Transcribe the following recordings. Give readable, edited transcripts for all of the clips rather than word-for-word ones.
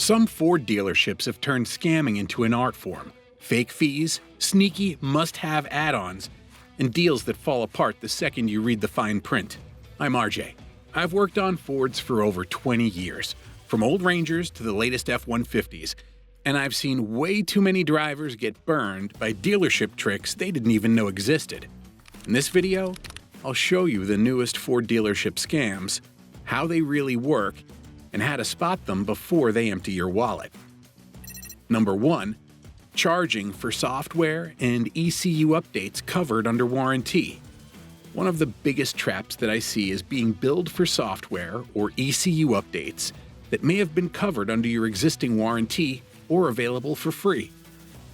Some Ford dealerships have turned scamming into an art form. Fake fees, sneaky must-have add-ons, and deals that fall apart the second you read the fine print. I'm RJ. I've worked on Fords for over 20 years, from old Rangers to the latest F-150s, and I've seen way too many drivers get burned by dealership tricks they didn't even know existed. In this video, I'll show you the newest Ford dealership scams, how they really work, and how to spot them before they empty your wallet. Number 1. Charging for software and ECU updates covered under warranty. One of the biggest traps that I see is being billed for software or ECU updates that may have been covered under your existing warranty or available for free.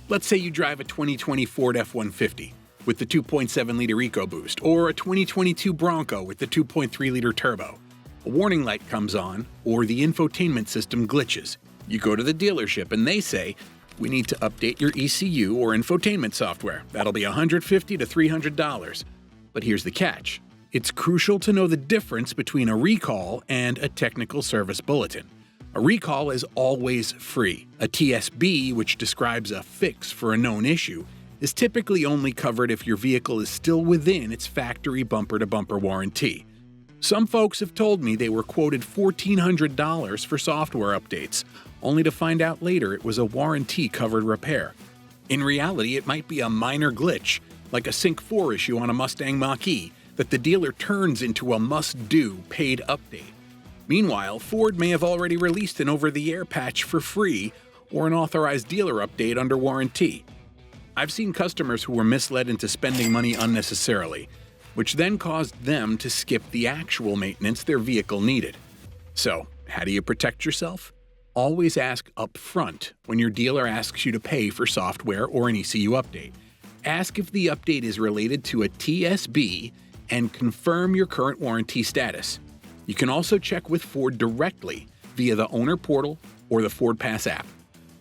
Let's say you drive a 2020 Ford F-150 with the 2.7-liter EcoBoost or a 2022 Bronco with the 2.3-liter turbo. A warning light comes on, or the infotainment system glitches. You go to the dealership and they say, "We need to update your ECU or infotainment software. That'll be $150 to $300. But here's the catch. It's crucial to know the difference between a recall and a technical service bulletin. A recall is always free. A TSB, which describes a fix for a known issue, is typically only covered if your vehicle is still within its factory bumper-to-bumper warranty. Some folks have told me they were quoted $1,400 for software updates, only to find out later it was a warranty-covered repair. In reality, it might be a minor glitch, like a Sync 4 issue on a Mustang Mach-E, that the dealer turns into a must-do paid update. Meanwhile, Ford may have already released an over-the-air patch for free or an authorized dealer update under warranty. I've seen customers who were misled into spending money unnecessarily, which then caused them to skip the actual maintenance their vehicle needed. So, how do you protect yourself? Always ask up front when your dealer asks you to pay for software or an ECU update. Ask if the update is related to a TSB and confirm your current warranty status. You can also check with Ford directly via the owner portal or the Ford Pass app.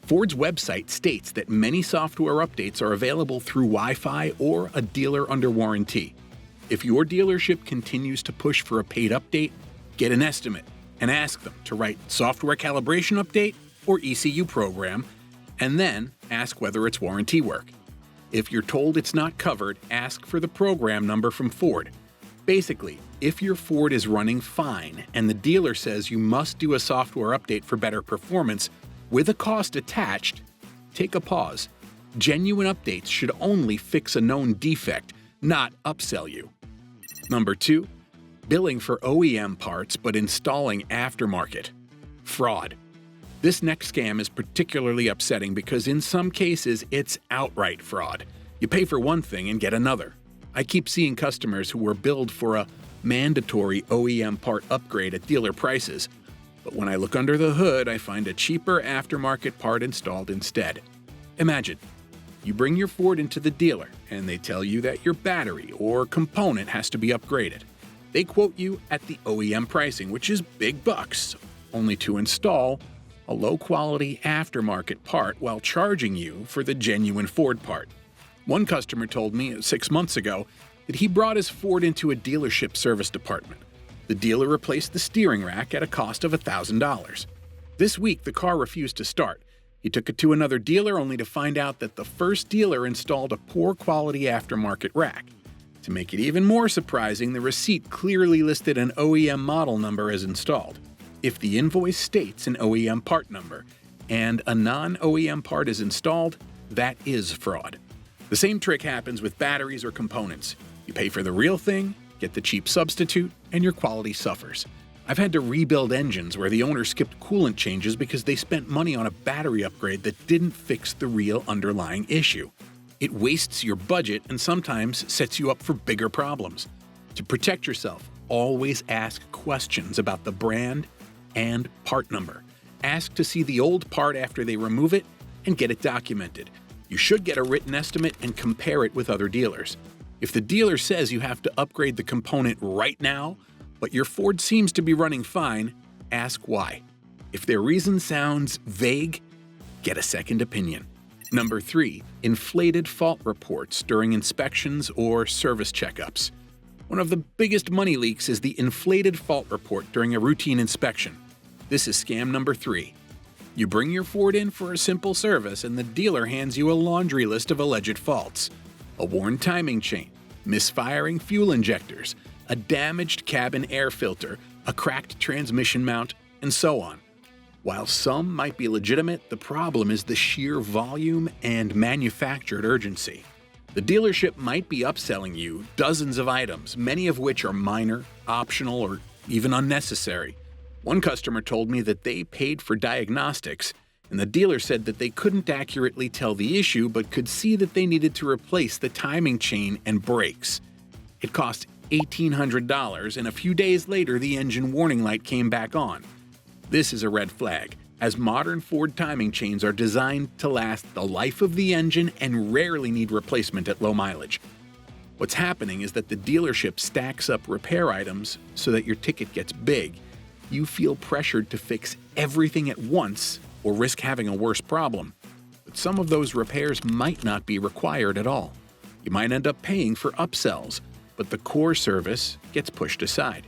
Ford's website states that many software updates are available through Wi-Fi or a dealer under warranty. If your dealership continues to push for a paid update, get an estimate and ask them to write software calibration update or ECU program, and then ask whether it's warranty work. If you're told it's not covered, ask for the program number from Ford. Basically, if your Ford is running fine and the dealer says you must do a software update for better performance with a cost attached, take a pause. Genuine updates should only fix a known defect, not upsell you. Number 2. Billing for OEM parts but installing aftermarket. Fraud. This next scam is particularly upsetting because in some cases it's outright fraud. You pay for one thing and get another. I keep seeing customers who were billed for a mandatory OEM part upgrade at dealer prices, but when I look under the hood, I find a cheaper aftermarket part installed instead. Imagine, you bring your Ford into the dealer and they tell you that your battery or component has to be upgraded. They quote you at the OEM pricing, which is big bucks, only to install a low-quality aftermarket part while charging you for the genuine Ford part. One customer told me 6 months ago that he brought his Ford into a dealership service department. The dealer replaced the steering rack at a cost of $1,000. This week, the car refused to start. He took it to another dealer only to find out that the first dealer installed a poor-quality aftermarket rack. To make it even more surprising, the receipt clearly listed an OEM model number as installed. If the invoice states an OEM part number and a non-OEM part is installed, that is fraud. The same trick happens with batteries or components. You pay for the real thing, get the cheap substitute, and your quality suffers. I've had to rebuild engines where the owner skipped coolant changes because they spent money on a battery upgrade that didn't fix the real underlying issue. It wastes your budget and sometimes sets you up for bigger problems. To protect yourself, always ask questions about the brand and part number. Ask to see the old part after they remove it and get it documented. You should get a written estimate and compare it with other dealers. If the dealer says you have to upgrade the component right now, but your Ford seems to be running fine, ask why. If their reason sounds vague, get a second opinion. Number 3. Inflated fault reports during inspections or service checkups. One of the biggest money leaks is the inflated fault report during a routine inspection. This is scam number 3. You bring your Ford in for a simple service and the dealer hands you a laundry list of alleged faults. A worn timing chain, misfiring fuel injectors, a damaged cabin air filter, a cracked transmission mount, and so on. While some might be legitimate, the problem is the sheer volume and manufactured urgency. The dealership might be upselling you dozens of items, many of which are minor, optional, or even unnecessary. One customer told me that they paid for diagnostics, and the dealer said that they couldn't accurately tell the issue but could see that they needed to replace the timing chain and brakes. It cost $1,800, and a few days later the engine warning light came back on. This is a red flag, as modern Ford timing chains are designed to last the life of the engine and rarely need replacement at low mileage. What's happening is that the dealership stacks up repair items so that your ticket gets big. You feel pressured to fix everything at once or risk having a worse problem. But some of those repairs might not be required at all. You might end up paying for upsells, but the core service gets pushed aside.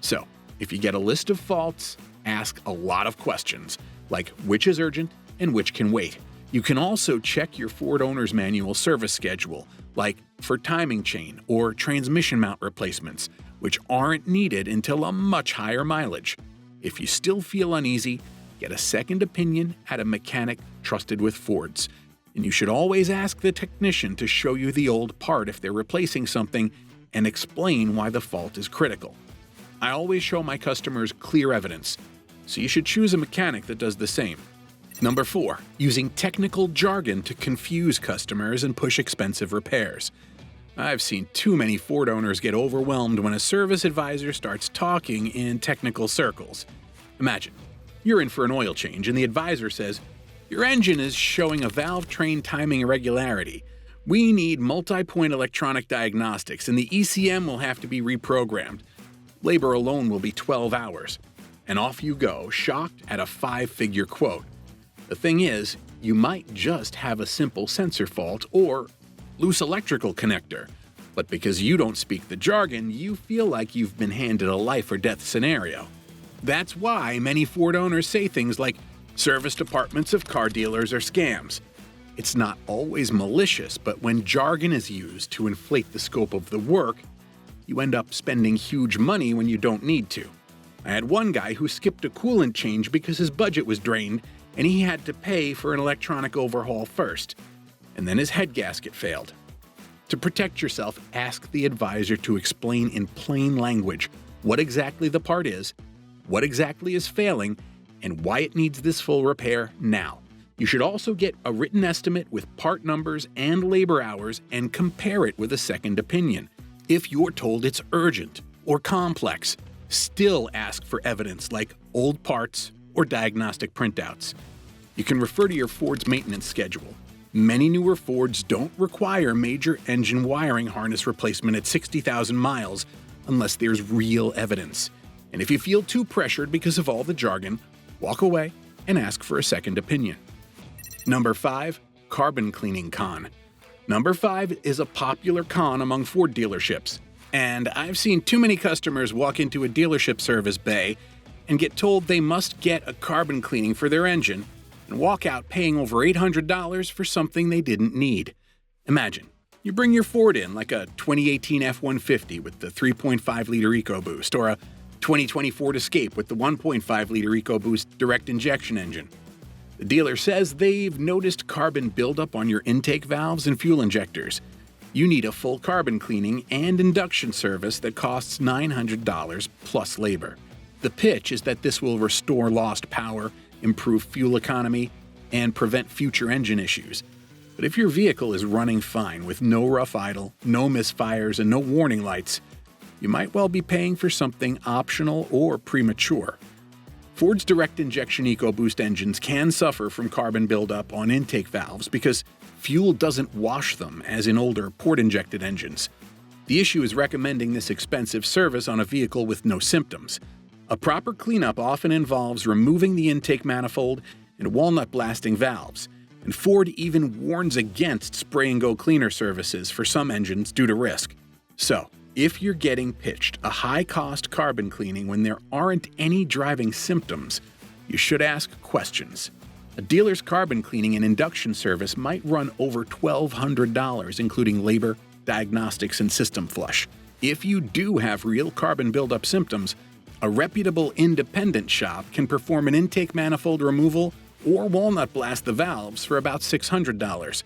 So, if you get a list of faults, ask a lot of questions, like which is urgent and which can wait. You can also check your Ford Owner's Manual service schedule, like for timing chain or transmission mount replacements, which aren't needed until a much higher mileage. If you still feel uneasy, get a second opinion at a mechanic trusted with Fords. And you should always ask the technician to show you the old part if they're replacing something and explain why the fault is critical. I always show my customers clear evidence, so you should choose a mechanic that does the same. Number 4, using technical jargon to confuse customers and push expensive repairs. I've seen too many Ford owners get overwhelmed when a service advisor starts talking in technical circles. Imagine, you're in for an oil change and the advisor says, "Your engine is showing a valve train timing irregularity. We need multi-point electronic diagnostics and the ECM will have to be reprogrammed. Labor alone will be 12 hours. And off you go, shocked at a 5-figure quote. The thing is, you might just have a simple sensor fault or loose electrical connector, but because you don't speak the jargon, you feel like you've been handed a life or death scenario. That's why many Ford owners say things like, "Service departments of car dealers are scams." It's not always malicious, but when jargon is used to inflate the scope of the work, you end up spending huge money when you don't need to. I had one guy who skipped a coolant change because his budget was drained and he had to pay for an electronic overhaul first. And then his head gasket failed. To protect yourself, ask the advisor to explain in plain language what exactly the part is, what exactly is failing, and why it needs this full repair now. You should also get a written estimate with part numbers and labor hours and compare it with a second opinion. If you're told it's urgent or complex, still ask for evidence like old parts or diagnostic printouts. You can refer to your Ford's maintenance schedule. Many newer Fords don't require major engine wiring harness replacement at 60,000 miles unless there's real evidence. And if you feel too pressured because of all the jargon, walk away and ask for a second opinion. Number 5, carbon cleaning con. Number 5 is a popular con among Ford dealerships, and I've seen too many customers walk into a dealership service bay and get told they must get a carbon cleaning for their engine and walk out paying over $800 for something they didn't need. Imagine, you bring your Ford in like a 2018 F-150 with the 3.5-liter EcoBoost or a 2020 Ford Escape with the 1.5-liter EcoBoost direct injection engine. The dealer says they've noticed carbon buildup on your intake valves and fuel injectors. You need a full carbon cleaning and induction service that costs $900 plus labor. The pitch is that this will restore lost power, improve fuel economy, and prevent future engine issues. But if your vehicle is running fine with no rough idle, no misfires, and no warning lights, you might well be paying for something optional or premature. Ford's direct injection EcoBoost engines can suffer from carbon buildup on intake valves because fuel doesn't wash them as in older port-injected engines. The issue is recommending this expensive service on a vehicle with no symptoms. A proper cleanup often involves removing the intake manifold and walnut blasting valves, and Ford even warns against spray-and-go cleaner services for some engines due to risk. So, if you're getting pitched a high-cost carbon cleaning when there aren't any driving symptoms, you should ask questions. A dealer's carbon cleaning and induction service might run over $1,200, including labor, diagnostics, and system flush. If you do have real carbon buildup symptoms, a reputable independent shop can perform an intake manifold removal or walnut blast the valves for about $600.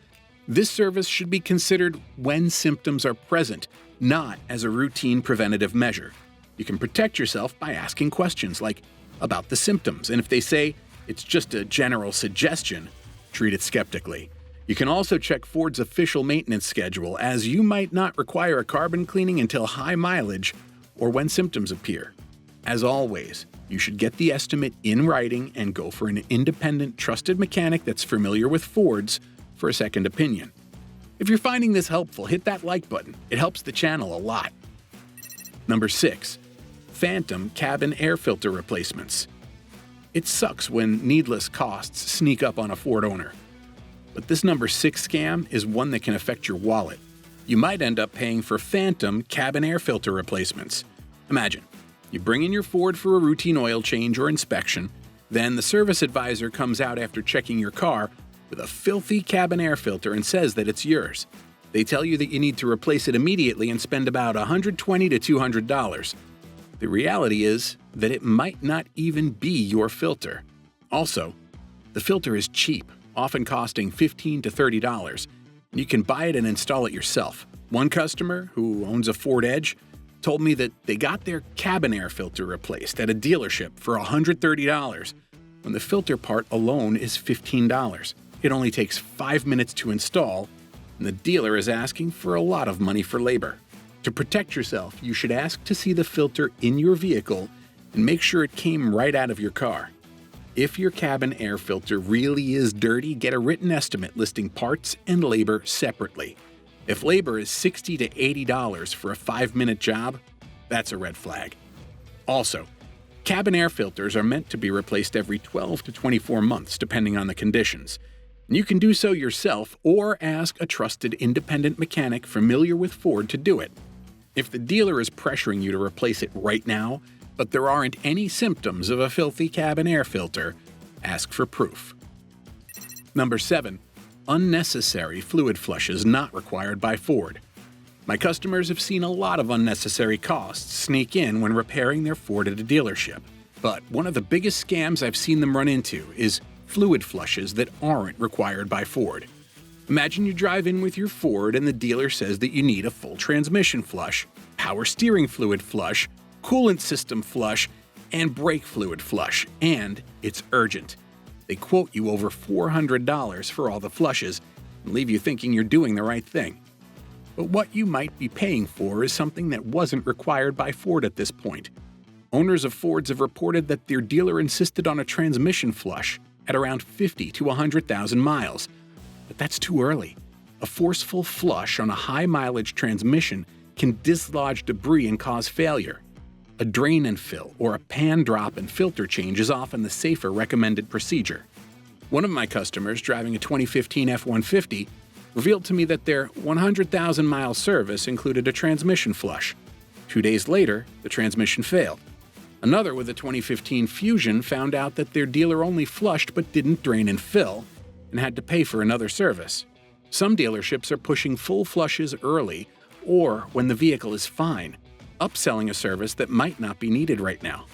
This service should be considered when symptoms are present, not as a routine preventative measure. You can protect yourself by asking questions like, about the symptoms, and if they say it's just a general suggestion, treat it skeptically. You can also check Ford's official maintenance schedule, as you might not require a carbon cleaning until high mileage or when symptoms appear. As always, you should get the estimate in writing and go for an independent, trusted mechanic that's familiar with Fords for a second opinion. If you're finding this helpful, hit that like button. It helps the channel a lot. Number 6. Phantom cabin air filter replacements. It sucks when needless costs sneak up on a Ford owner. But this number 6 scam is one that can affect your wallet. You might end up paying for phantom cabin air filter replacements. Imagine, you bring in your Ford for a routine oil change or inspection, then the service advisor comes out after checking your car with a filthy cabin air filter and says that it's yours. They tell you that you need to replace it immediately and spend about $120 to $200. The reality is that it might not even be your filter. Also, the filter is cheap, often costing $15 to $30, and you can buy it and install it yourself. One customer, who owns a Ford Edge, told me that they got their cabin air filter replaced at a dealership for $130, when the filter part alone is $15. It only takes 5 minutes to install, and the dealer is asking for a lot of money for labor. To protect yourself, you should ask to see the filter in your vehicle and make sure it came right out of your car. If your cabin air filter really is dirty, get a written estimate listing parts and labor separately. If labor is $60 to $80 for a 5-minute job, that's a red flag. Also, cabin air filters are meant to be replaced every 12 to 24 months, depending on the conditions. You can do so yourself or ask a trusted independent mechanic familiar with Ford to do it. If the dealer is pressuring you to replace it right now, but there aren't any symptoms of a filthy cabin air filter, ask for proof. Number 7. Unnecessary fluid flushes not required by Ford. My customers have seen a lot of unnecessary costs sneak in when repairing their Ford at a dealership. But one of the biggest scams I've seen them run into is fluid flushes that aren't required by Ford. Imagine you drive in with your Ford and the dealer says that you need a full transmission flush, power steering fluid flush, coolant system flush, and brake fluid flush, and it's urgent. They quote you over $400 for all the flushes and leave you thinking you're doing the right thing. But what you might be paying for is something that wasn't required by Ford at this point. Owners of Fords have reported that their dealer insisted on a transmission flush at around 50 to 100,000 miles. But that's too early. A forceful flush on a high-mileage transmission can dislodge debris and cause failure. A drain and fill or a pan drop and filter change is often the safer recommended procedure. One of my customers driving a 2015 F-150 revealed to me that their 100,000-mile service included a transmission flush. 2 days later, the transmission failed. Another with a 2015 Fusion found out that their dealer only flushed but didn't drain and fill, and had to pay for another service. Some dealerships are pushing full flushes early or when the vehicle is fine, upselling a service that might not be needed right now.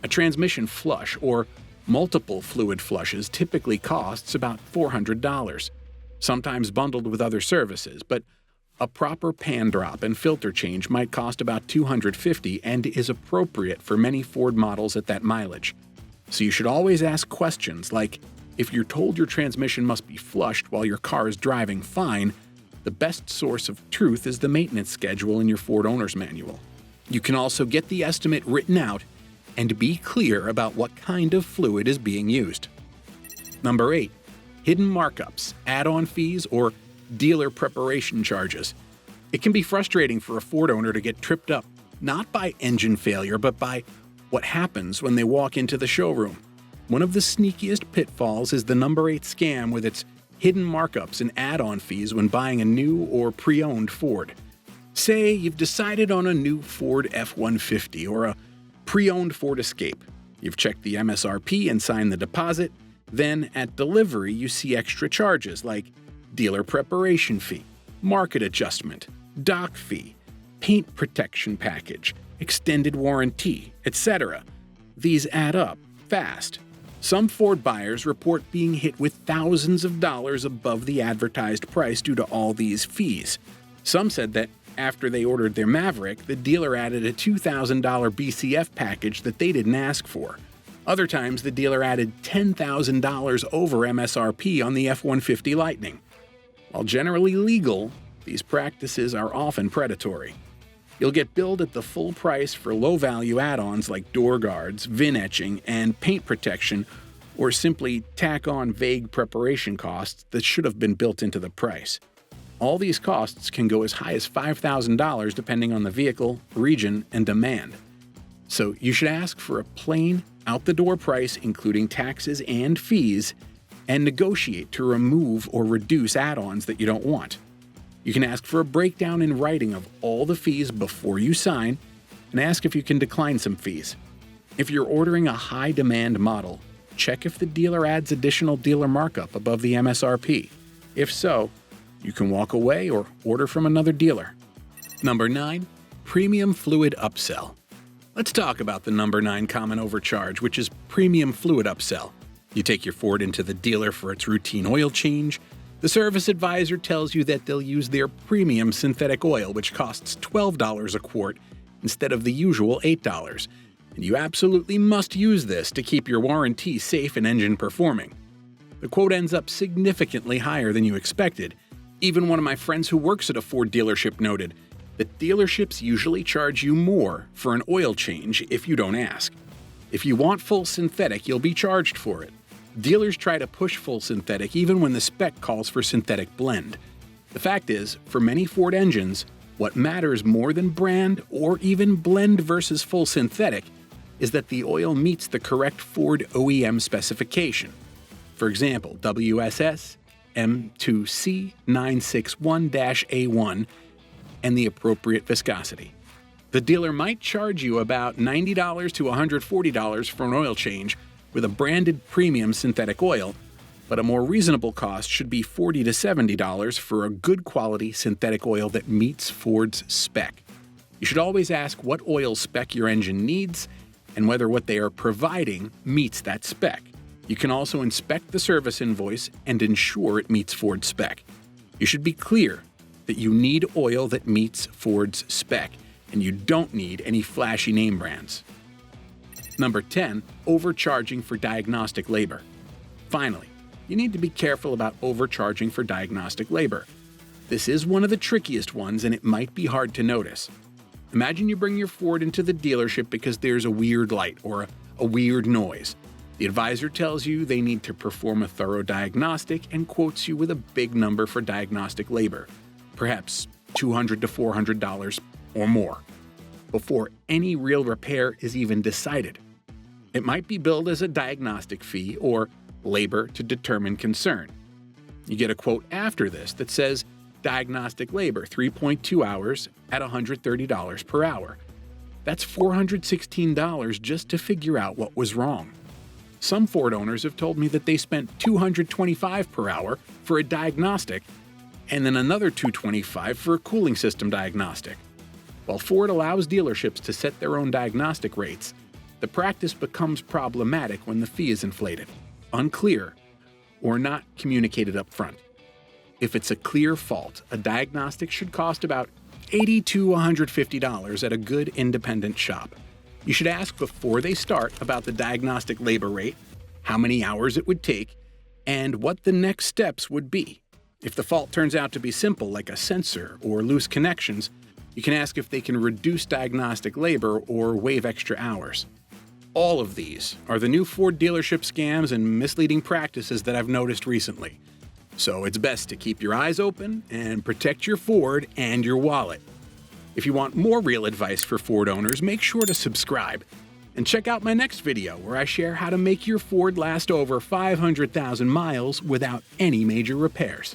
A transmission flush or multiple fluid flushes typically costs about $400, sometimes bundled with other services, but a proper pan drop and filter change might cost about $250 and is appropriate for many Ford models at that mileage. So you should always ask questions like, if you're told your transmission must be flushed while your car is driving fine, the best source of truth is the maintenance schedule in your Ford Owner's Manual. You can also get the estimate written out and be clear about what kind of fluid is being used. Number 8. Hidden markups, add-on fees, or dealer preparation charges. It can be frustrating for a Ford owner to get tripped up, not by engine failure, but by what happens when they walk into the showroom. One of the sneakiest pitfalls is the number 8 scam with its hidden markups and add-on fees when buying a new or pre-owned Ford. Say you've decided on a new Ford F-150 or a pre-owned Ford Escape. You've checked the MSRP and signed the deposit, Then, at delivery, you see extra charges like dealer preparation fee, market adjustment, dock fee, paint protection package, extended warranty, etc. These add up fast. Some Ford buyers report being hit with thousands of dollars above the advertised price due to all these fees. Some said that after they ordered their Maverick, the dealer added a $2,000 BCF package that they didn't ask for. Other times, the dealer added $10,000 over MSRP on the F-150 Lightning. While generally legal, these practices are often predatory. You'll get billed at the full price for low-value add-ons like door guards, VIN etching, and paint protection, or simply tack on vague preparation costs that should have been built into the price. All these costs can go as high as $5,000 depending on the vehicle, region, and demand. So you should ask for a plain, out-the-door price including taxes and fees, and negotiate to remove or reduce add-ons that you don't want. You can ask for a breakdown in writing of all the fees before you sign, and ask if you can decline some fees. If you're ordering a high-demand model, check if the dealer adds additional dealer markup above the MSRP. If so, you can walk away or order from another dealer. Number 9. Premium Fluid Upsell. Let's talk about the number 9 common overcharge, which is premium fluid upsell. You take your Ford into the dealer for its routine oil change. The service advisor tells you that they'll use their premium synthetic oil, which costs $12 a quart instead of the usual $8. And you absolutely must use this to keep your warranty safe and engine performing. The quote ends up significantly higher than you expected. Even one of my friends who works at a Ford dealership noted that dealerships usually charge you more for an oil change if you don't ask. If you want full synthetic, you'll be charged for it. Dealers try to push full synthetic even when the spec calls for synthetic blend. The fact is, for many Ford engines, what matters more than brand or even blend versus full synthetic is that the oil meets the correct Ford OEM specification. For example, WSS M2C 961-A1 and the appropriate viscosity. The dealer might charge you about $90 to $140 for an oil change with a branded premium synthetic oil, but a more reasonable cost should be $40 to $70 for a good quality synthetic oil that meets Ford's spec. You should always ask what oil spec your engine needs and whether what they are providing meets that spec. You can also inspect the service invoice and ensure it meets Ford's spec. You should be clear that you need oil that meets Ford's spec, and you don't need any flashy name brands. Number 10. Overcharging for diagnostic labor. Finally, you need to be careful about overcharging for diagnostic labor. This is one of the trickiest ones, and it might be hard to notice. Imagine you bring your Ford into the dealership because there's a weird light or a weird noise. The advisor tells you they need to perform a thorough diagnostic and quotes you with a big number for diagnostic labor, perhaps $200 to $400 or more, before any real repair is even decided. It might be billed as a diagnostic fee or labor to determine concern. You get a quote after this that says diagnostic labor 3.2 hours at $130 per hour. That's $416 just to figure out what was wrong. Some Ford owners have told me that they spent $225 per hour for a diagnostic and then another $225 for a cooling system diagnostic. While Ford allows dealerships to set their own diagnostic rates, the practice becomes problematic when the fee is inflated, unclear, or not communicated up front. If it's a clear fault, a diagnostic should cost about $80 to $150 at a good independent shop. You should ask before they start about the diagnostic labor rate, how many hours it would take, and what the next steps would be. If the fault turns out to be simple, like a sensor or loose connections, you can ask if they can reduce diagnostic labor or waive extra hours. All of these are the new Ford dealership scams and misleading practices that I've noticed recently. So it's best to keep your eyes open and protect your Ford and your wallet. If you want more real advice for Ford owners, make sure to subscribe and check out my next video where I share how to make your Ford last over 500,000 miles without any major repairs.